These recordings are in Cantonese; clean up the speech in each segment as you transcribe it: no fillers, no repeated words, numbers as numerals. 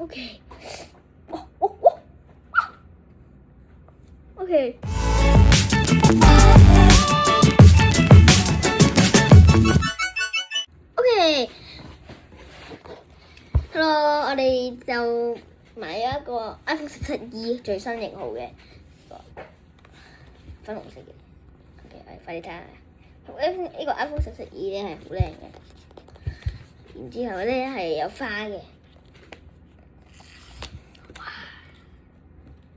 OK。OK。OK。Hello，我哋就買咗一個 iPhone 17E 最新型號嘅粉紅色嘅。OK， 我哋快啲睇下。呢個 iPhone 17E 咧係好靚嘅，然之後咧係有花嘅。哇！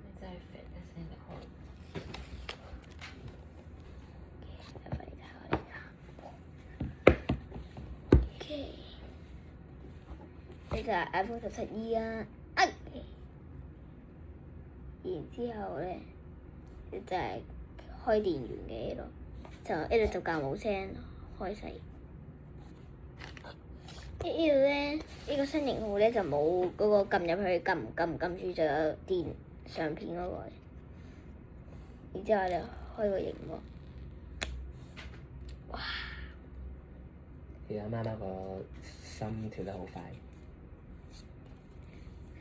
你真係肥一聲就開。快啲睇下我哋㗎。OK。呢就係 iPhone 17E 啦。然之後咧，就係開電源嘅呢度。呢度就較冇聲，開細。呢度咧，呢個新型號咧就冇嗰個撳入去撳住就有電相片嗰個。然之後就開個熒幕。哇！而家媽媽個心跳得好快。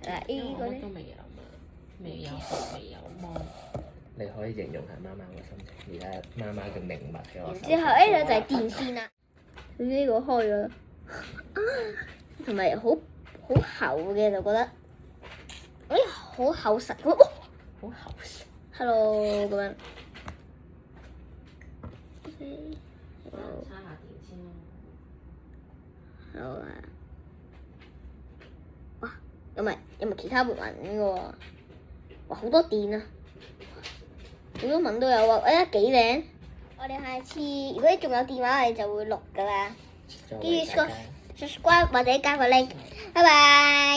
嗱，呢個咧都未有嘛，未有芒。你可以形容下媽媽個心情，而家媽媽嘅名物喺我手上。然之後呢度就係電線啦，呢個開咗，同埋好厚嘅就覺得，好厚實，好厚實。Hello 咁樣。插下電先咯。好啊。哇！有冇其他部紋嘅喎？哇！好多電啊！好多紋都有喎，幾靚！我哋下次如果你仲有電話，我哋就會錄㗎啦。作為記住大家 subscribe 或者加個 link。拜拜。